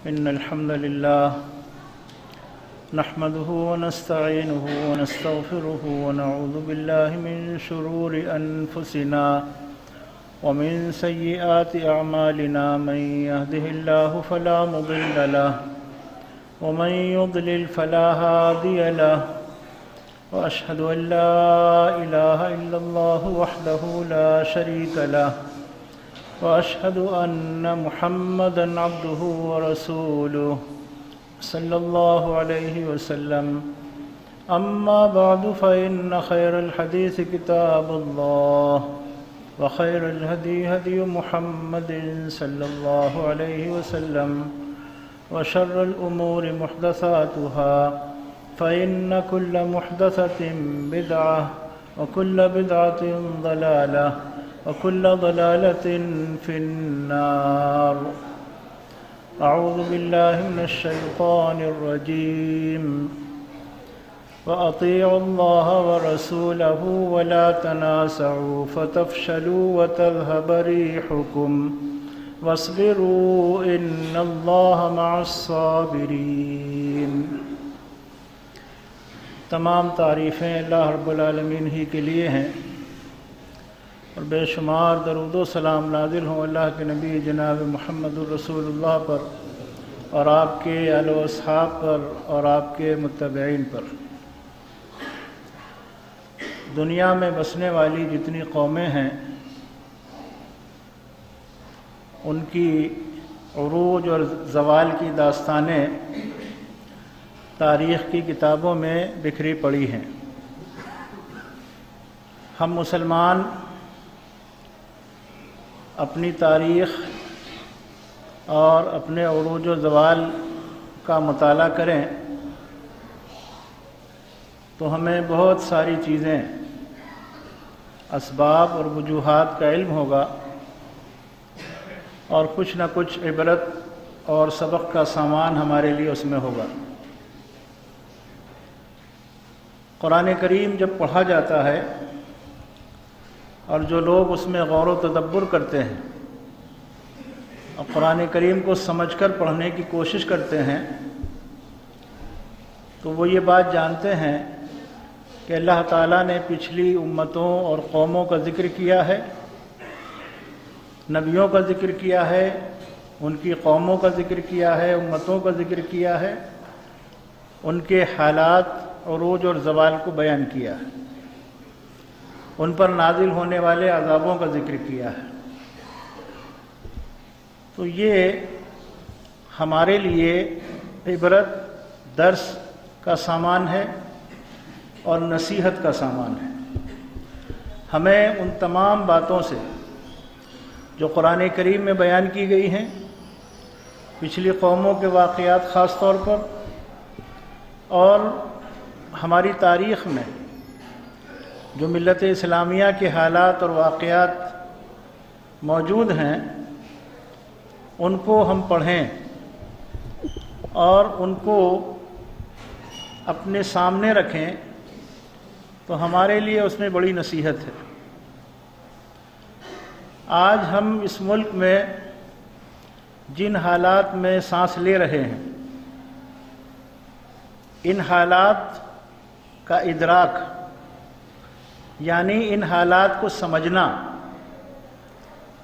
إن الحمد لله نحمده ونستعينه ونستغفره ونعوذ بالله من شرور أنفسنا ومن سيئات أعمالنا من يهده الله فلا مضل له ومن يضلل فلا هادي له وأشهد أن لا إله إلا الله وحده لا شريك له وأشهد أن محمدًا عبده ورسوله صلى الله عليه وسلم أما بعد فإن خير الحديث كتاب الله وخير الهدي هدي محمد صلى الله عليه وسلم وشر الأمور محدثاتها فإن كل محدثة بدعة وكل بدعة ضلالة وكل ضلالة في النار أعوذ بالله من الشيطان الرجيم وأطيعوا الله ورسوله ولا تنازعوا فتفشلوا وتذهب ريحكم واصبروا إن الله مع الصابرين۔ تمام تعریفیں اللہ رب العالمین ہی کے لیے ہیں اور بے شمار درود و سلام نازل ہوں اللہ کے نبی جناب محمد الرسول اللہ پر اور آپ کے آل و اصحاب پر اور آپ کے متبعین پر۔ دنیا میں بسنے والی جتنی قومیں ہیں ان کی عروج اور زوال کی داستانیں تاریخ کی کتابوں میں بکھری پڑی ہیں۔ ہم مسلمان اپنی تاریخ اور اپنے عروج و زوال کا مطالعہ کریں تو ہمیں بہت ساری چیزیں اسباب اور وجوہات کا علم ہوگا اور کچھ نہ کچھ عبرت اور سبق کا سامان ہمارے لیے اس میں ہوگا۔ قرآن کریم جب پڑھا جاتا ہے اور جو لوگ اس میں غور و تدبر کرتے ہیں اور قرآن کریم کو سمجھ کر پڑھنے کی کوشش کرتے ہیں تو وہ یہ بات جانتے ہیں کہ اللہ تعالیٰ نے پچھلی امتوں اور قوموں کا ذکر کیا ہے، نبیوں کا ذکر کیا ہے، ان کی قوموں کا ذکر کیا ہے، امتوں کا ذکر کیا ہے، ان کے حالات عروج اور زوال کو بیان کیا ہے، ان پر نازل ہونے والے عذابوں کا ذکر کیا ہے۔ تو یہ ہمارے لیے عبرت درس کا سامان ہے اور نصیحت کا سامان ہے۔ ہمیں ان تمام باتوں سے جو قرآن کریم میں بیان کی گئی ہیں، پچھلی قوموں کے واقعات خاص طور پر اور ہماری تاریخ میں جو ملت اسلامیہ کے حالات اور واقعات موجود ہیں ان کو ہم پڑھیں اور ان کو اپنے سامنے رکھیں تو ہمارے لیے اس میں بڑی نصیحت ہے۔ آج ہم اس ملک میں جن حالات میں سانس لے رہے ہیں ان حالات کا ادراک یعنی ان حالات کو سمجھنا،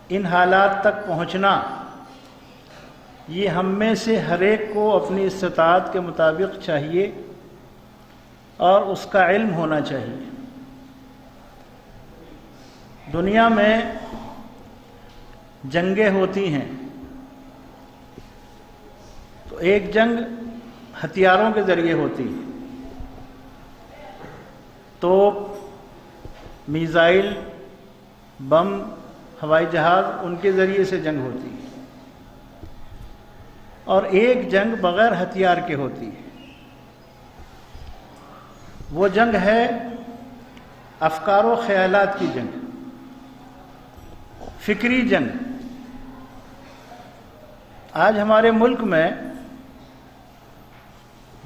ان حالات تک پہنچنا، یہ ہم میں سے ہر ایک کو اپنی استطاعت کے مطابق چاہیے اور اس کا علم ہونا چاہیے۔ دنیا میں جنگیں ہوتی ہیں تو ایک جنگ ہتھیاروں کے ذریعے ہوتی ہے، توپ، میزائل، بم، ہوائی جہاز، ان کے ذریعے سے جنگ ہوتی ہے، اور ایک جنگ بغیر ہتھیار کے ہوتی ہے۔ وہ جنگ ہے افکار و خیالات کی جنگ، فکری جنگ۔ آج ہمارے ملک میں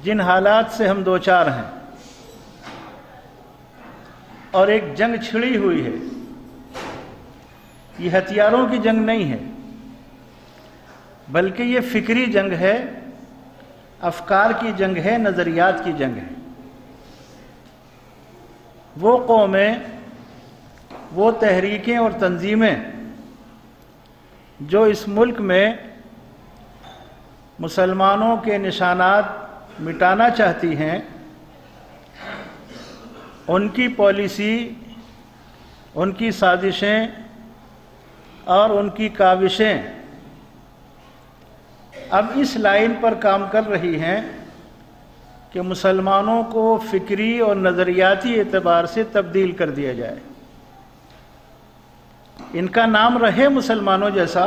جن حالات سے ہم دوچار ہیں اور ایک جنگ چھڑی ہوئی ہے، یہ ہتھیاروں کی جنگ نہیں ہے، بلکہ یہ فکری جنگ ہے، افکار کی جنگ ہے، نظریات کی جنگ ہے۔ وہ قومیں، وہ تحریکیں اور تنظیمیں جو اس ملک میں مسلمانوں کے نشانات مٹانا چاہتی ہیں، ان کی پالیسی، ان کی سازشیں اور ان کی کاوشیں اب اس لائن پر کام کر رہی ہیں کہ مسلمانوں کو فکری اور نظریاتی اعتبار سے تبدیل کر دیا جائے۔ ان کا نام رہے مسلمانوں جیسا،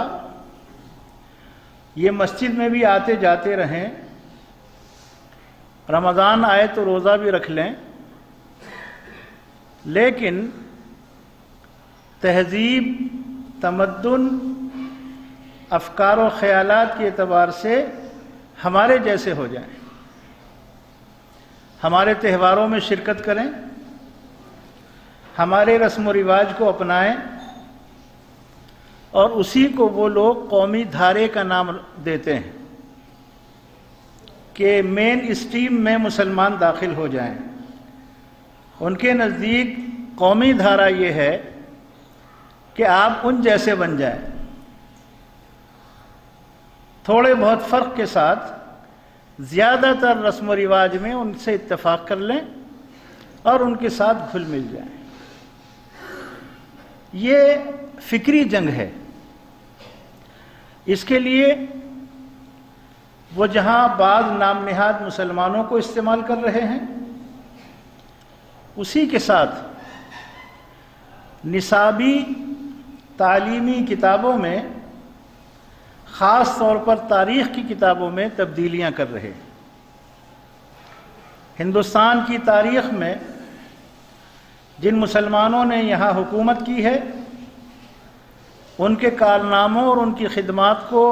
یہ مسجد میں بھی آتے جاتے رہیں، رمضان آئے تو روزہ بھی رکھ لیں، لیکن تہذیب، تمدن، افکار و خیالات کے اعتبار سے ہمارے جیسے ہو جائیں، ہمارے تہواروں میں شرکت کریں، ہمارے رسم و رواج کو اپنائیں، اور اسی کو وہ لوگ قومی دھارے کا نام دیتے ہیں کہ مین اسٹریم میں مسلمان داخل ہو جائیں۔ ان کے نزدیک قومی دھارا یہ ہے کہ آپ ان جیسے بن جائیں، تھوڑے بہت فرق کے ساتھ، زیادہ تر رسم و رواج میں ان سے اتفاق کر لیں اور ان کے ساتھ گھل مل جائیں۔ یہ فکری جنگ ہے۔ اس کے لیے وہ جہاں بعض نام نہاد مسلمانوں کو استعمال کر رہے ہیں، اسی کے ساتھ نصابی تعلیمی کتابوں میں، خاص طور پر تاریخ کی کتابوں میں تبدیلیاں کر رہے ہیں۔ ہندوستان کی تاریخ میں جن مسلمانوں نے یہاں حکومت کی ہے، ان کے کارناموں اور ان کی خدمات کو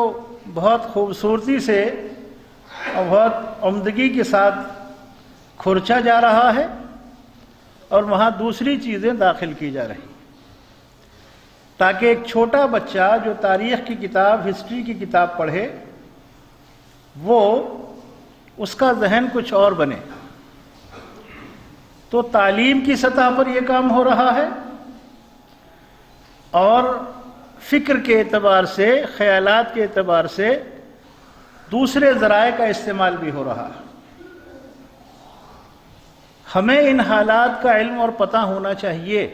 بہت خوبصورتی سے اور بہت عمدگی کے ساتھ کھرچا جا رہا ہے، اور وہاں دوسری چیزیں داخل کی جا رہی ہیں، تاکہ ایک چھوٹا بچہ جو تاریخ کی کتاب، ہسٹری کی کتاب پڑھے، وہ اس کا ذہن کچھ اور بنے۔ تو تعلیم کی سطح پر یہ کام ہو رہا ہے، اور فکر کے اعتبار سے، خیالات کے اعتبار سے دوسرے ذرائع کا استعمال بھی ہو رہا ہے۔ ہمیں ان حالات کا علم اور پتہ ہونا چاہیے۔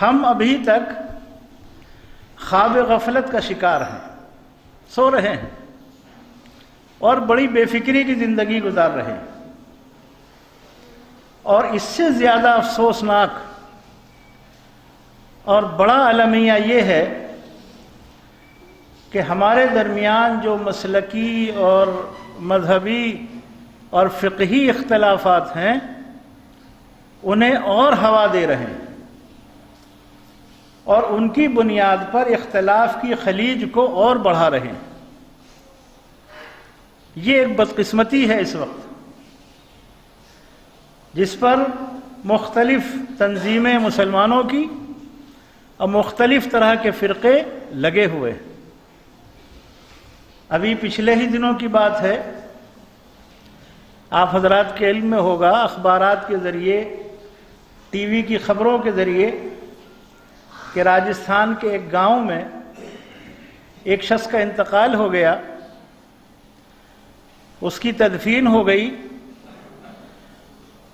ہم ابھی تک خواب غفلت کا شکار ہیں، سو رہے ہیں اور بڑی بے فکری کی زندگی گزار رہے ہیں، اور اس سے زیادہ افسوسناک اور بڑا المیہ یہ ہے کہ ہمارے درمیان جو مسلکی اور مذہبی اور فقہی اختلافات ہیں، انہیں اور ہوا دے رہے ہیں، اور ان کی بنیاد پر اختلاف کی خلیج کو اور بڑھا رہے ہیں۔ یہ ایک بدقسمتی ہے اس وقت، جس پر مختلف تنظیمیں مسلمانوں کی اور مختلف طرح کے فرقے لگے ہوئے۔ ابھی پچھلے ہی دنوں کی بات ہے، آپ حضرات کے علم میں ہوگا، اخبارات کے ذریعے، ٹی وی کی خبروں کے ذریعے، کہ راجستھان کے ایک گاؤں میں ایک شخص کا انتقال ہو گیا، اس کی تدفین ہو گئی،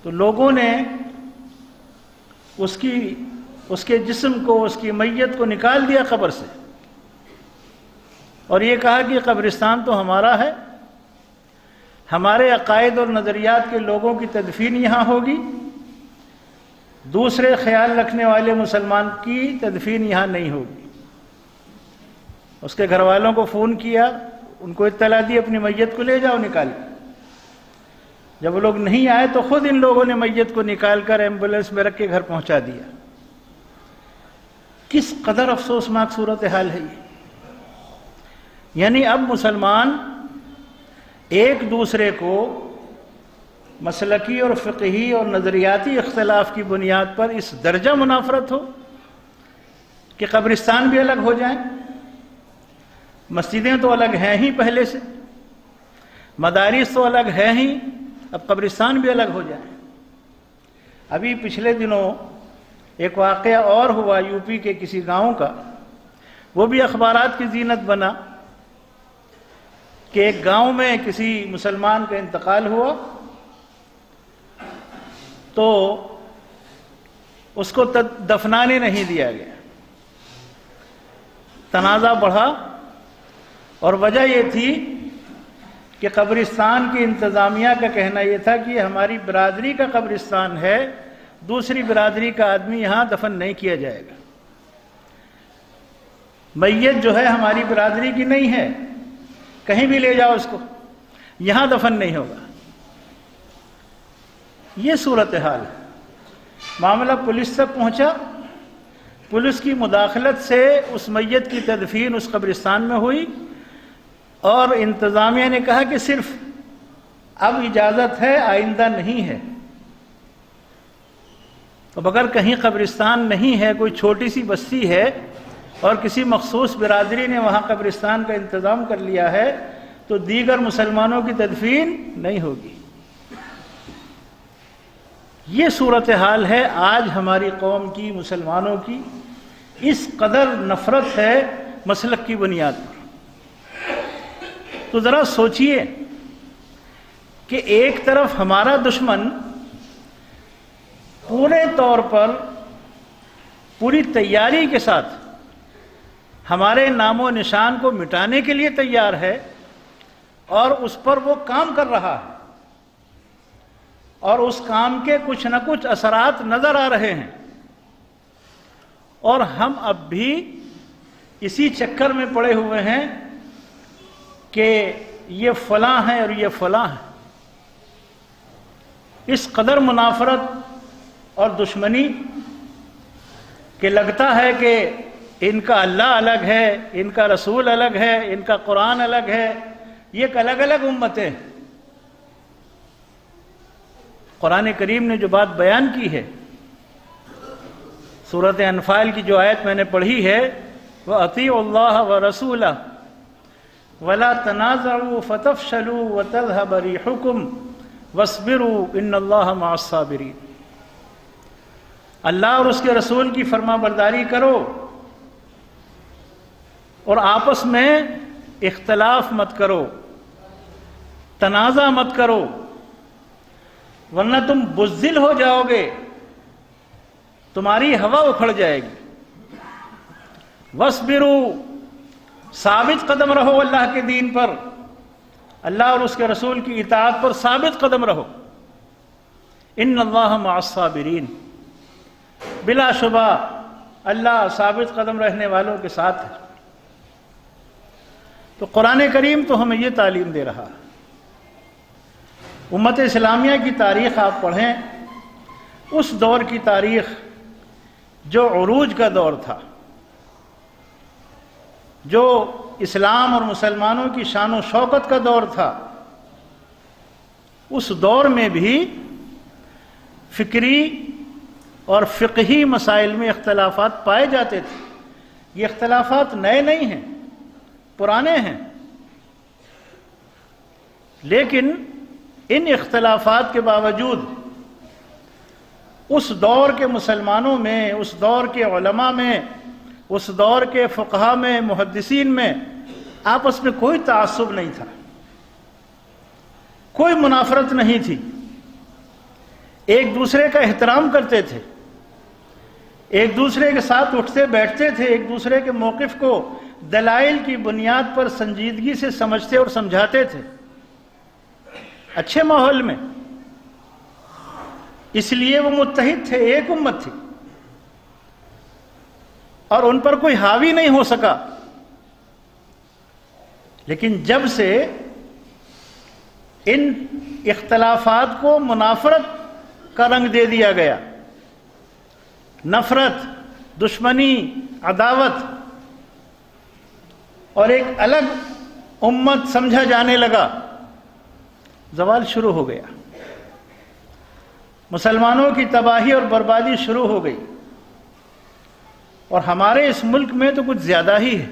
تو لوگوں نے اس کے جسم کو، اس کی میت کو نکال دیا قبر سے، اور یہ کہا کہ قبرستان تو ہمارا ہے، ہمارے عقائد اور نظریات کے لوگوں کی تدفین یہاں ہوگی، دوسرے خیال رکھنے والے مسلمان کی تدفین یہاں نہیں ہوگی۔ اس کے گھر والوں کو فون کیا، ان کو اطلاع دی اپنی میت کو لے جاؤ نکال کے۔ جب وہ لوگ نہیں آئے تو خود ان لوگوں نے میت کو نکال کر ایمبولینس میں رکھ کے گھر پہنچا دیا۔ کس قدر افسوسناک صورتحال ہے یہ! یعنی اب مسلمان ایک دوسرے کو مسلکی اور فقہی اور نظریاتی اختلاف کی بنیاد پر اس درجہ منافرت ہو کہ قبرستان بھی الگ ہو جائیں، مسجدیں تو الگ ہیں ہی پہلے سے، مدارس تو الگ ہیں ہی، اب قبرستان بھی الگ ہو جائیں۔ ابھی پچھلے دنوں ایک واقعہ اور ہوا یو پی کے کسی گاؤں کا، وہ بھی اخبارات کی زینت بنا کہ ایک گاؤں میں کسی مسلمان کا انتقال ہوا تو اس کو دفنانے نہیں دیا گیا، تنازع بڑھا، اور وجہ یہ تھی کہ قبرستان کی انتظامیہ کا کہنا یہ تھا کہ یہ ہماری برادری کا قبرستان ہے، دوسری برادری کا آدمی یہاں دفن نہیں کیا جائے گا، میت جو ہے ہماری برادری کی نہیں ہے، کہیں بھی لے جاؤ اس کو، یہاں دفن نہیں ہوگا۔ یہ صورتحال ہے۔ معاملہ پولیس تک پہنچا، پولیس کی مداخلت سے اس میت کی تدفین اس قبرستان میں ہوئی، اور انتظامیہ نے کہا کہ صرف اب اجازت ہے، آئندہ نہیں ہے۔ اب اگر کہیں قبرستان نہیں ہے، کوئی چھوٹی سی بستی ہے اور کسی مخصوص برادری نے وہاں قبرستان کا انتظام کر لیا ہے تو دیگر مسلمانوں کی تدفین نہیں ہوگی۔ یہ صورتحال ہے آج ہماری قوم کی، مسلمانوں کی، اس قدر نفرت ہے مسلک کی بنیاد پر۔ تو ذرا سوچئے کہ ایک طرف ہمارا دشمن پورے طور پر پوری تیاری کے ساتھ ہمارے نام و نشان کو مٹانے کے لیے تیار ہے، اور اس پر وہ کام کر رہا ہے، اور اس کام کے کچھ نہ کچھ اثرات نظر آ رہے ہیں، اور ہم اب بھی اسی چکر میں پڑے ہوئے ہیں کہ یہ فلاں ہیں اور یہ فلاں ہیں۔ اس قدر منافرت اور دشمنی کہ لگتا ہے کہ ان کا اللہ الگ ہے، ان کا رسول الگ ہے، ان کا قرآن الگ ہے، یہ ایک الگ الگ امتیں۔ قرآن کریم نے جو بات بیان کی ہے، سورۃ انفال کی جو آیت میں نے پڑھی ہے، وَأَطِيعُوا اللَّهَ وَرَسُولَهُ وَلَا تَنَازَعُوا فَتَفْشَلُوا وَتَذْهَبَ رِيحُكُمْ وَاصْبِرُوا إِنَّ اللَّهَ مَعَ الصَّابِرِينَ۔ اللہ اور اس کے رسول کی فرما برداری کرو اور آپس میں اختلاف مت کرو، تنازع مت کرو، ورنہ تم بزدل ہو جاؤ گے، تمہاری ہوا اکھڑ جائے گی۔ وَاصْبِرُوا، ثابت قدم رہو اللہ کے دین پر، اللہ اور اس کے رسول کی اطاعت پر ثابت قدم رہو۔ ان اللہ مع الصابرین، بلا شبہ اللہ ثابت قدم رہنے والوں کے ساتھ ہے۔ تو قرآن کریم تو ہمیں یہ تعلیم دے رہا ہے۔ امت اسلامیہ کی تاریخ آپ پڑھیں، اس دور کی تاریخ جو عروج کا دور تھا، جو اسلام اور مسلمانوں کی شان و شوکت کا دور تھا، اس دور میں بھی فکری اور فقہی مسائل میں اختلافات پائے جاتے تھے۔ یہ اختلافات نئے نہیں ہیں، پرانے ہیں، لیکن ان اختلافات کے باوجود اس دور کے مسلمانوں میں، اس دور کے علماء میں، اس دور کے فقہاء میں، محدثین میں آپس میں کوئی تعصب نہیں تھا، کوئی منافرت نہیں تھی، ایک دوسرے کا احترام کرتے تھے، ایک دوسرے کے ساتھ اٹھتے بیٹھتے تھے، ایک دوسرے کے موقف کو دلائل کی بنیاد پر سنجیدگی سے سمجھتے اور سمجھاتے تھے، اچھے ماحول میں۔ اس لیے وہ متحد تھے، ایک امت تھی، اور ان پر کوئی حاوی نہیں ہو سکا۔ لیکن جب سے ان اختلافات کو منافرت کا رنگ دے دیا گیا، نفرت، دشمنی، عداوت، اور ایک الگ امت سمجھا جانے لگا، زوال شروع ہو گیا، مسلمانوں کی تباہی اور بربادی شروع ہو گئی۔ اور ہمارے اس ملک میں تو کچھ زیادہ ہی ہے۔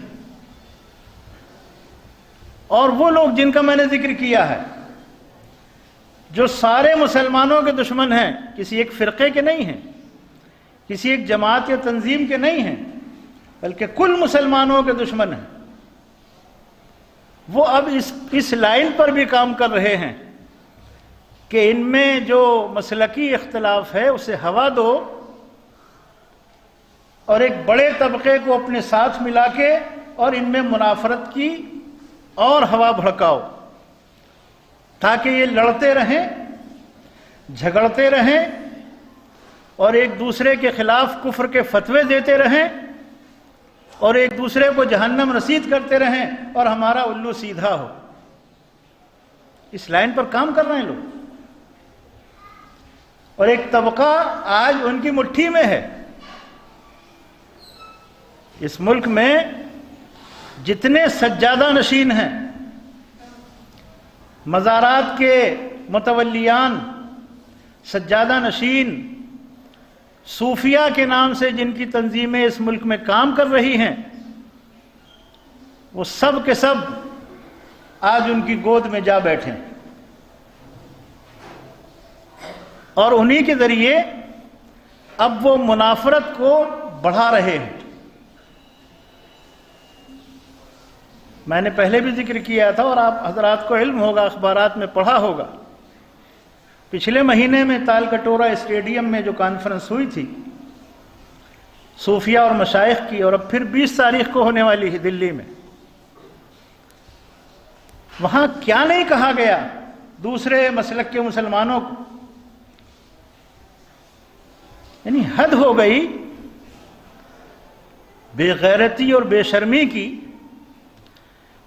اور وہ لوگ جن کا میں نے ذکر کیا ہے جو سارے مسلمانوں کے دشمن ہیں، کسی ایک فرقے کے نہیں ہیں، کسی ایک جماعت یا تنظیم کے نہیں ہیں، بلکہ کل مسلمانوں کے دشمن ہیں، وہ اب اس لائن پر بھی کام کر رہے ہیں کہ ان میں جو مسلکی اختلاف ہے اسے ہوا دو اور ایک بڑے طبقے کو اپنے ساتھ ملا کے اور ان میں منافرت کی اور ہوا بھڑکاؤ، تاکہ یہ لڑتے رہیں، جھگڑتے رہیں اور ایک دوسرے کے خلاف کفر کے فتوے دیتے رہیں اور ایک دوسرے کو جہنم رسید کرتے رہیں اور ہمارا الو سیدھا ہو۔ اس لائن پر کام کر رہے ہیں لوگ، اور ایک طبقہ آج ان کی مٹھی میں ہے۔ اس ملک میں جتنے سجادہ نشین ہیں، مزارات کے متولیان، سجادہ نشین، صوفیہ کے نام سے جن کی تنظیمیں اس ملک میں کام کر رہی ہیں، وہ سب کے سب آج ان کی گود میں جا بیٹھے اور انہی کے ذریعے اب وہ منافرت کو بڑھا رہے ہیں۔ میں نے پہلے بھی ذکر کیا تھا اور آپ حضرات کو علم ہوگا، اخبارات میں پڑھا ہوگا، پچھلے مہینے میں تال کٹورا اسٹیڈیم میں جو کانفرنس ہوئی تھی صوفیہ اور مشائخ کی، اور اب پھر 20 تاریخ کو ہونے والی ہے دلی میں، وہاں کیا نہیں کہا گیا دوسرے مسلک کے مسلمانوں کو، یعنی حد ہو گئی بے غیرتی اور بے شرمی کی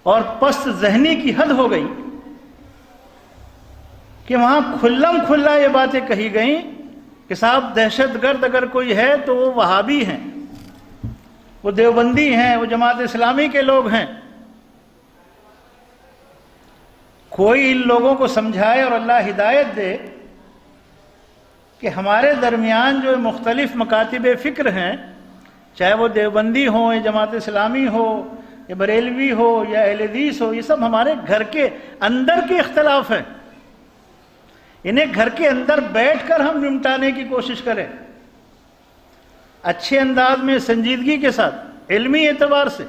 اور پست ذہنی کی حد ہو گئی کہ وہاں کھلم کھلا یہ باتیں کہی گئیں کہ صاحب دہشت گرد اگر کوئی ہے تو وہ وہابی ہیں، وہ دیوبندی ہیں، وہ جماعت اسلامی کے لوگ ہیں۔ کوئی ان لوگوں کو سمجھائے اور اللہ ہدایت دے کہ ہمارے درمیان جو مختلف مکاتب فکر ہیں، چاہے وہ دیوبندی ہوں یا جماعت اسلامی ہو یا بریلوی ہو یا اہل حدیث ہو، یہ سب ہمارے گھر کے اندر کے اختلاف ہیں، انہیں گھر کے اندر بیٹھ کر ہم نمٹانے کی کوشش کریں، اچھے انداز میں، سنجیدگی کے ساتھ، علمی اعتبار سے۔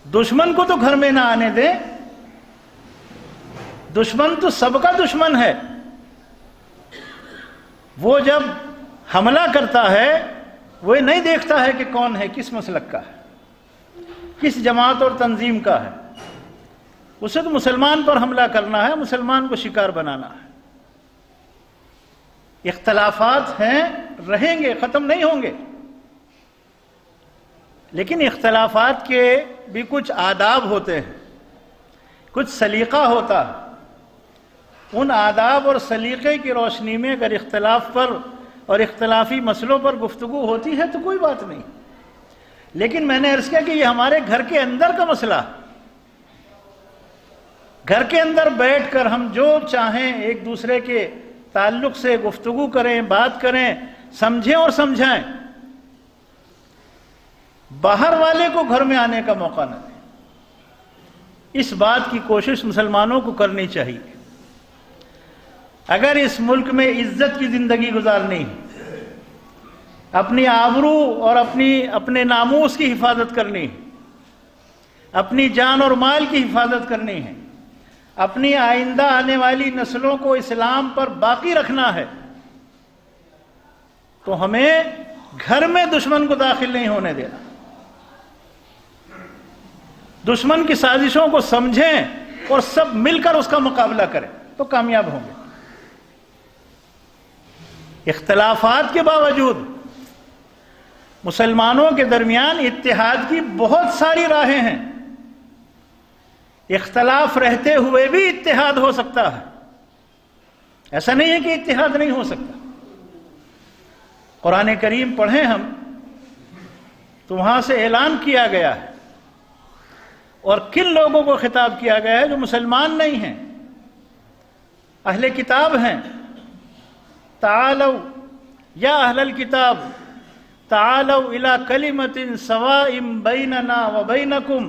دشمن کو تو گھر میں نہ آنے دیں، دشمن تو سب کا دشمن ہے، وہ جب حملہ کرتا ہے وہ نہیں دیکھتا ہے کہ کون ہے، کس مسلک کا ہے، کس جماعت اور تنظیم کا ہے، اسے تو مسلمان پر حملہ کرنا ہے، مسلمان کو شکار بنانا ہے۔ اختلافات ہیں، رہیں گے، ختم نہیں ہوں گے، لیکن اختلافات کے بھی کچھ آداب ہوتے ہیں، کچھ سلیقہ ہوتا ہے۔ ان آداب اور سلیقے کی روشنی میں اگر اختلاف پر اور اختلافی مسئلوں پر گفتگو ہوتی ہے تو کوئی بات نہیں، لیکن میں نے عرض کیا کہ یہ ہمارے گھر کے اندر کا مسئلہ، گھر کے اندر بیٹھ کر ہم جو چاہیں ایک دوسرے کے تعلق سے گفتگو کریں، بات کریں، سمجھیں اور سمجھائیں، باہر والے کو گھر میں آنے کا موقع نہ دیں۔ اس بات کی کوشش مسلمانوں کو کرنی چاہیے۔ اگر اس ملک میں عزت کی زندگی گزارنی ہے، اپنی آبرو اور اپنے ناموس کی حفاظت کرنی ہے، اپنی جان اور مال کی حفاظت کرنی ہے، اپنی آئندہ آنے والی نسلوں کو اسلام پر باقی رکھنا ہے، تو ہمیں گھر میں دشمن کو داخل نہیں ہونے دینا، دشمن کی سازشوں کو سمجھیں اور سب مل کر اس کا مقابلہ کریں تو کامیاب ہوں گے۔ اختلافات کے باوجود مسلمانوں کے درمیان اتحاد کی بہت ساری راہیں ہیں، اختلاف رہتے ہوئے بھی اتحاد ہو سکتا ہے، ایسا نہیں ہے کہ اتحاد نہیں ہو سکتا۔ قرآن کریم پڑھیں ہم تو وہاں سے اعلان کیا گیا ہے، اور کن لوگوں کو خطاب کیا گیا ہے؟ جو مسلمان نہیں ہیں، اہل کتاب ہیں۔ تعالوا یا اہل الکتاب تعالوا الی کلمۃ سواء بیننا وبینکم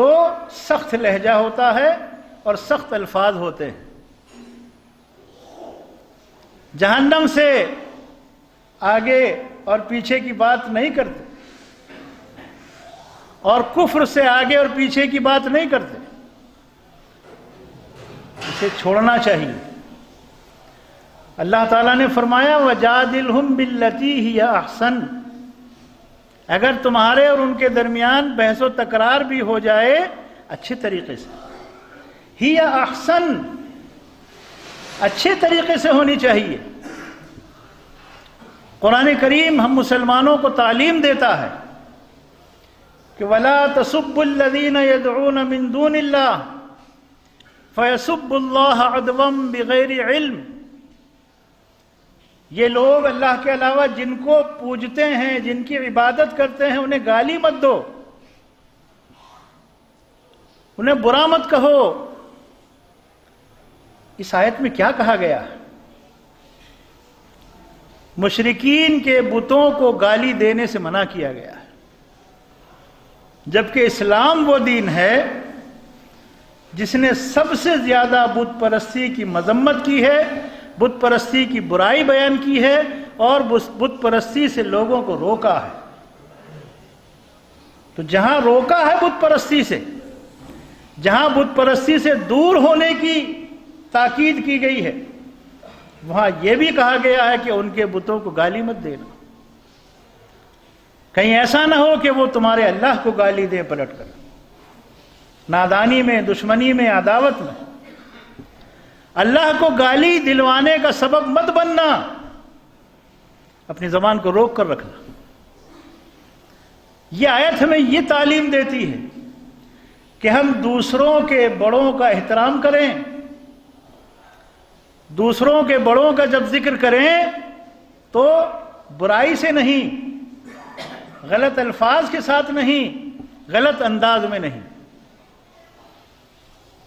تو سخت لہجہ ہوتا ہے اور سخت الفاظ ہوتے ہیں. جہنم سے آگے اور پیچھے کی بات نہیں کرتے اور کفر سے آگے اور پیچھے کی بات نہیں کرتے. اسے چھوڑنا چاہیے. اللہ تعالیٰ نے فرمایا وَجَادِلْهُمْ بِالَّتِي هِيَ أَحْسَنُ. اگر تمہارے اور ان کے درمیان بحث و تکرار بھی ہو جائے اچھے طریقے سے. ہی احسن، اچھے طریقے سے ہونی چاہیے. قرآن کریم ہم مسلمانوں کو تعلیم دیتا ہے کہ وَلَا تَسُبُّوا الَّذِينَ يَدْعُونَ مِن دُونِ اللَّهِ فَيَسُبُّوا اللَّهَ عَدْوًا بِغَيْرِ عِلْمٍ. یہ لوگ اللہ کے علاوہ جن کو پوجتے ہیں، جن کی عبادت کرتے ہیں، انہیں گالی مت دو، انہیں برا مت کہو. اس آیت میں کیا کہا گیا؟ مشرکین کے بتوں کو گالی دینے سے منع کیا گیا ہے، جبکہ اسلام وہ دین ہے جس نے سب سے زیادہ بت پرستی کی مذمت کی ہے، بت پرستی کی برائی بیان کی ہے اور بت پرستی سے لوگوں کو روکا ہے. تو جہاں روکا ہے بت پرستی سے، جہاں بت پرستی سے دور ہونے کی تاکید کی گئی ہے، وہاں یہ بھی کہا گیا ہے کہ ان کے بتوں کو گالی مت دینا. کہیں ایسا نہ ہو کہ وہ تمہارے اللہ کو گالی دیں پلٹ کر، نادانی میں، دشمنی میں، عداوت میں. اللہ کو گالی دلوانے کا سبب مت بننا، اپنی زبان کو روک کر رکھنا. یہ آیت ہمیں یہ تعلیم دیتی ہے کہ ہم دوسروں کے بڑوں کا احترام کریں، دوسروں کے بڑوں کا جب ذکر کریں تو برائی سے نہیں، غلط الفاظ کے ساتھ نہیں، غلط انداز میں نہیں.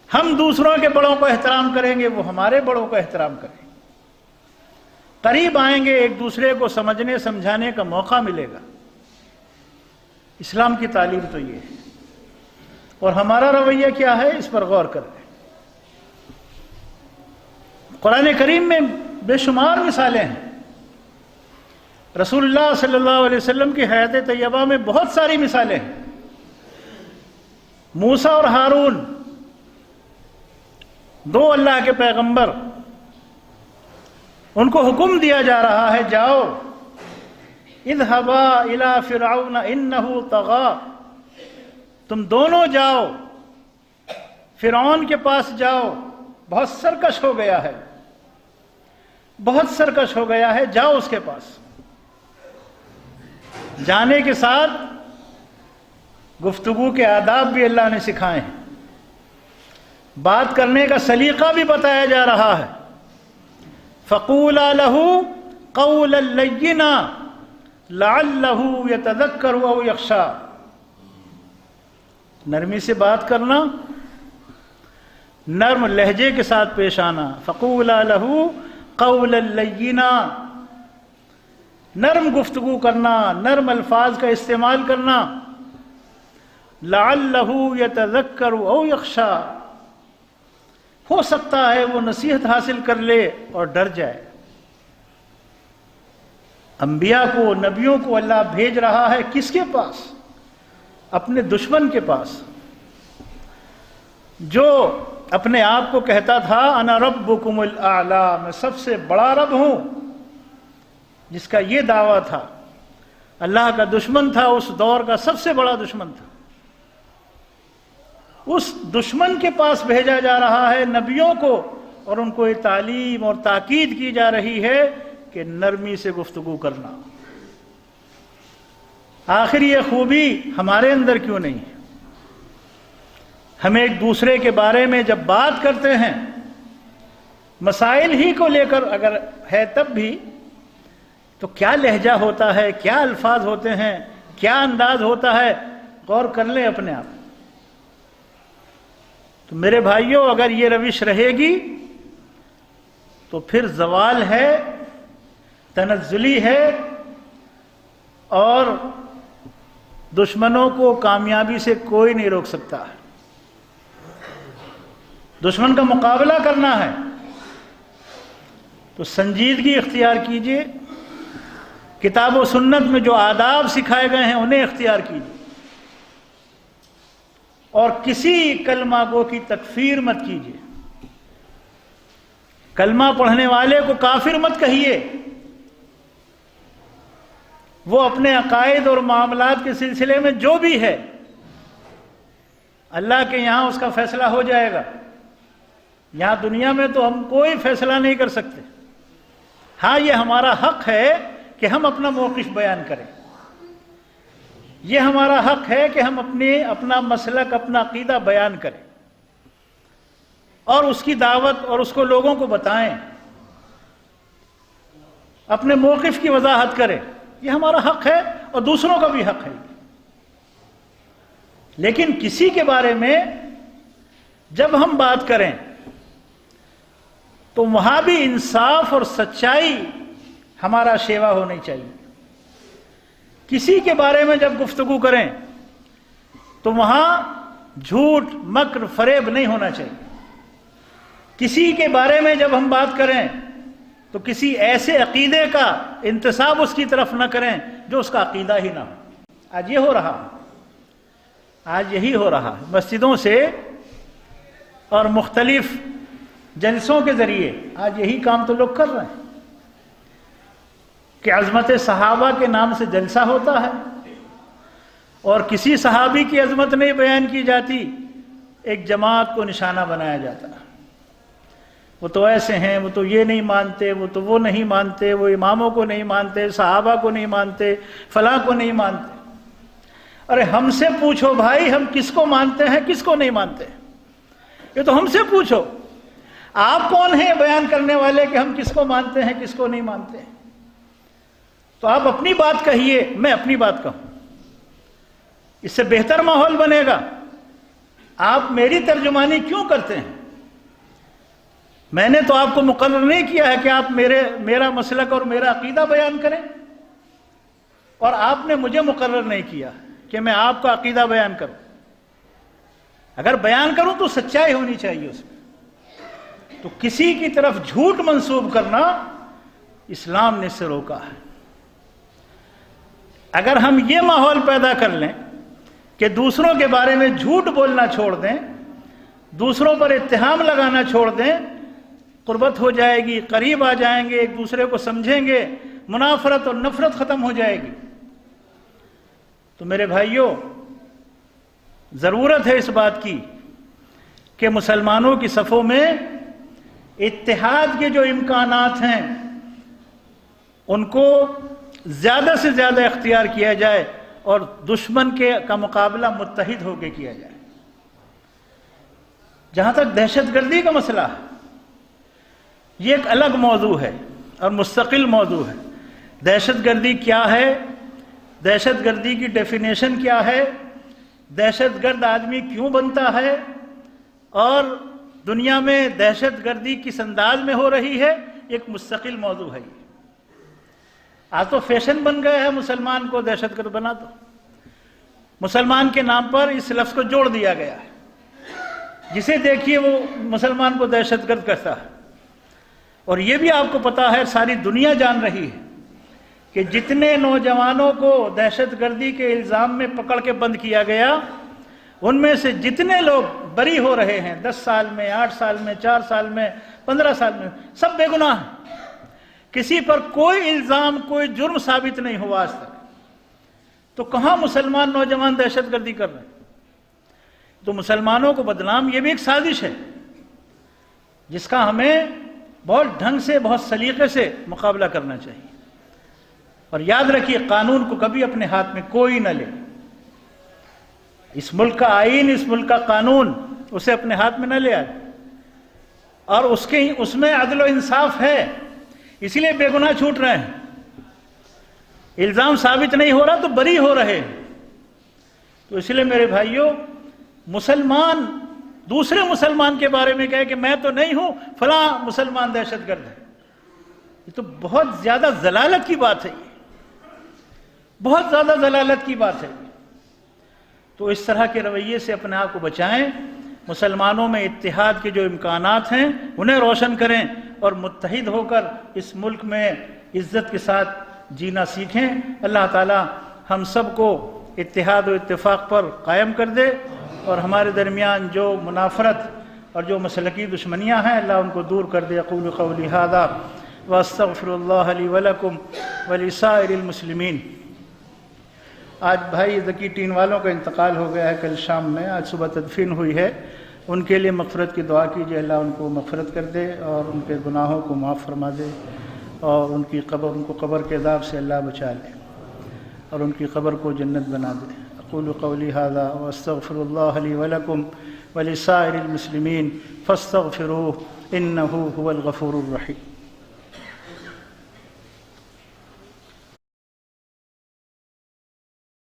ہم دوسروں کے بڑوں کو احترام کریں گے، وہ ہمارے بڑوں کو احترام کریں گے، قریب آئیں گے، ایک دوسرے کو سمجھنے سمجھانے کا موقع ملے گا. اسلام کی تعلیم تو یہ ہے. اور ہمارا رویہ کیا ہے اس پر غور کریں. قرآن کریم میں بے شمار مثالیں ہیں. رسول اللہ صلی اللہ علیہ وسلم کی حیات طیبہ میں بہت ساری مثالیں ہیں. موسیٰ اور ہارون، دو اللہ کے پیغمبر، ان کو حکم دیا جا رہا ہے جاؤ اذهبا الى فرعون انه طغى. تم دونوں جاؤ، فرعون کے پاس جاؤ، بہت سرکش ہو گیا ہے، بہت سرکش ہو گیا ہے، جاؤ اس کے پاس. جانے کے ساتھ گفتگو کے آداب بھی اللہ نے سکھائے ہیں، بات کرنے کا سلیقہ بھی بتایا جا رہا ہے. فَقُولَا لَهُ قَوْلًا لَيِّنًا لَعَلَّهُ يَتَذَكَّرُ أَوْ يَخْشَىٰ. نرمی سے بات کرنا، نرم لہجے کے ساتھ پیش آنا. فَقُولَا لَهُ قَوْلًا لَيِّنًا، نرم گفتگو کرنا، نرم الفاظ کا استعمال کرنا. لَعَلَّهُ يَتَذَكَّرُ أَوْ يَخْشَىٰ، ہو سکتا ہے وہ نصیحت حاصل کر لے اور ڈر جائے. انبیاء کو، نبیوں کو اللہ بھیج رہا ہے کس کے پاس؟ اپنے دشمن کے پاس، جو اپنے آپ کو کہتا تھا انا ربکم الاعلی، میں سب سے بڑا رب ہوں، جس کا یہ دعویٰ تھا. اللہ کا دشمن تھا، اس دور کا سب سے بڑا دشمن تھا. اس دشمن کے پاس بھیجا جا رہا ہے نبیوں کو، اور ان کو یہ تعلیم اور تاکید کی جا رہی ہے کہ نرمی سے گفتگو کرنا. آخر یہ خوبی ہمارے اندر کیوں نہیں ہے؟ ہم ایک دوسرے کے بارے میں جب بات کرتے ہیں، مسائل ہی کو لے کر اگر ہے تب بھی، تو کیا لہجہ ہوتا ہے، کیا الفاظ ہوتے ہیں، کیا انداز ہوتا ہے، غور کر لیں اپنے آپ. تو میرے بھائیوں، اگر یہ روش رہے گی تو پھر زوال ہے، تنزلی ہے، اور دشمنوں کو کامیابی سے کوئی نہیں روک سکتا ہے. دشمن کا مقابلہ کرنا ہے تو سنجیدگی اختیار کیجیے، کتاب و سنت میں جو آداب سکھائے گئے ہیں انہیں اختیار کیجیے، اور کسی کلمہ گو کی تکفیر مت کیجیے۔ کلمہ پڑھنے والے کو کافر مت کہیے، وہ اپنے عقائد اور معاملات کے سلسلے میں جو بھی ہے اللہ کے یہاں اس کا فیصلہ ہو جائے گا۔ یہاں دنیا میں تو ہم کوئی فیصلہ نہیں کر سکتے، ہاں یہ ہمارا حق ہے کہ ہم اپنا موقف بیان کریں، یہ ہمارا حق ہے کہ ہم اپنا مسلک، اپنا عقیدہ بیان کریں اور اس کی دعوت اور اس کو لوگوں کو بتائیں، اپنے موقف کی وضاحت کریں، یہ ہمارا حق ہے اور دوسروں کا بھی حق ہے۔ لیکن کسی کے بارے میں جب ہم بات کریں تو وہاں بھی انصاف اور سچائی ہمارا شیوا ہونی چاہیے۔ کسی کے بارے میں جب گفتگو کریں تو وہاں جھوٹ، مکر، فریب نہیں ہونا چاہیے۔ کسی کے بارے میں جب ہم بات کریں تو کسی ایسے عقیدے کا انتساب اس کی طرف نہ کریں جو اس کا عقیدہ ہی نہ ہو۔ آج یہ ہو رہا، آج یہی ہو رہا مسجدوں سے اور مختلف جلسوں کے ذریعے آج یہی کام تو لوگ کر رہے ہیں کہ عظمت صحابہ کے نام سے جلسہ ہوتا ہے اور کسی صحابی کی عظمت نہیں بیان کی جاتی، ایک جماعت کو نشانہ بنایا جاتا ہے۔ وہ تو ایسے ہیں، وہ تو یہ نہیں مانتے، وہ تو وہ نہیں مانتے، وہ اماموں کو نہیں مانتے، صحابہ کو نہیں مانتے، فلاں کو نہیں مانتے۔ ارے ہم سے پوچھو بھائی، ہم کس کو مانتے ہیں، کس کو نہیں مانتے؟ یہ تو ہم سے پوچھو۔ آپ کون ہیں بیان کرنے والے کہ ہم کس کو مانتے ہیں، کس کو نہیں مانتے؟ تو آپ اپنی بات کہیے، میں اپنی بات کہوں، اس سے بہتر ماحول بنے گا۔ آپ میری ترجمانی کیوں کرتے ہیں؟ میں نے تو آپ کو مقرر نہیں کیا ہے کہ آپ میرا مسلک اور میرا عقیدہ بیان کریں، اور آپ نے مجھے مقرر نہیں کیا کہ میں آپ کا عقیدہ بیان کروں۔ اگر بیان کروں تو سچائی ہونی چاہیے اس میں۔ تو کسی کی طرف جھوٹ منسوب کرنا اسلام نے اس سے روکا ہے۔ اگر ہم یہ ماحول پیدا کر لیں کہ دوسروں کے بارے میں جھوٹ بولنا چھوڑ دیں، دوسروں پر اتہام لگانا چھوڑ دیں، قربت ہو جائے گی، قریب آ جائیں گے، ایک دوسرے کو سمجھیں گے، منافرت اور نفرت ختم ہو جائے گی۔ تو میرے بھائیوں، ضرورت ہے اس بات کی کہ مسلمانوں کی صفوں میں اتحاد کے جو امکانات ہیں ان کو زیادہ سے زیادہ اختیار کیا جائے اور دشمن کا مقابلہ متحد ہو کے کیا جائے۔ جہاں تک دہشت گردی کا مسئلہ ہے، یہ ایک الگ موضوع ہے اور مستقل موضوع ہے۔ دہشت گردی کیا ہے؟ دہشت گردی کی ڈیفینیشن کیا ہے؟ دہشت گرد آدمی کیوں بنتا ہے؟ اور دنیا میں دہشت گردی کس انداز میں ہو رہی ہے؟ ایک مستقل موضوع ہے۔ آج تو فیشن بن گیا ہے مسلمان کو دہشت گرد بنا دو، مسلمان کے نام پر اس لفظ کو جوڑ دیا گیا ہے، جسے دیکھیے وہ مسلمان کو دہشت گرد کہتا ہے۔ اور یہ بھی آپ کو پتا ہے، ساری دنیا جان رہی ہے کہ جتنے نوجوانوں کو دہشت گردی کے الزام میں پکڑ کے بند کیا گیا، ان میں سے جتنے لوگ بری ہو رہے ہیں 10 سال میں، 8 سال میں، 4 سال میں، 15 سال میں، سب بے گناہ ہیں۔ کسی پر کوئی الزام، کوئی جرم ثابت نہیں ہوا آج تک۔ تو کہاں مسلمان نوجوان دہشت گردی کر رہے ہیں؟ تو مسلمانوں کو بدنام، یہ بھی ایک سازش ہے جس کا ہمیں بہت ڈھنگ سے، بہت سلیقے سے مقابلہ کرنا چاہیے۔ اور یاد رکھیے، قانون کو کبھی اپنے ہاتھ میں کوئی نہ لے۔ اس ملک کا آئین، اس ملک کا قانون، اسے اپنے ہاتھ میں نہ لے آئے، اور اس میں عدل و انصاف ہے، اسی لیے بے گناہ چھوٹ رہے ہیں۔ الزام ثابت نہیں ہو رہا تو بری ہو رہے ہیں۔ تو اس لیے میرے بھائیوں، مسلمان دوسرے مسلمان کے بارے میں کہے کہ میں تو نہیں ہوں، فلاں مسلمان دہشت گرد ہے، یہ تو بہت زیادہ ضلالت کی بات ہے، یہ بہت زیادہ ضلالت کی بات ہے۔ تو اس طرح کے رویے سے اپنے آپ کو بچائیں، مسلمانوں میں اتحاد کے جو امکانات ہیں انہیں روشن کریں اور متحد ہو کر اس ملک میں عزت کے ساتھ جینا سیکھیں۔ اللہ تعالی ہم سب کو اتحاد و اتفاق پر قائم کر دے اور ہمارے درمیان جو منافرت اور جو مسلکی دشمنیاں ہیں اللہ ان کو دور کر دے۔ اقول قولی ھذا واستغفر اللہ لی ولکم ولسائر المسلمین۔ آج بھائی ذکی ٹین والوں کا انتقال ہو گیا ہے کل شام میں، آج صبح تدفین ہوئی ہے، ان کے لیے مغفرت کی دعا کیجیے، اللہ ان کو مغفرت کر دے اور ان کے گناہوں کو معاف فرما دے اور ان کو قبر کے عذاب سے اللہ بچا لے اور ان کی قبر کو جنت بنا دے۔ اقول قولی ھذا واستغفر اللہ لی ولکم ولسائر المسلمین فاستغفروہ انہ ھو الغفور الرحیم۔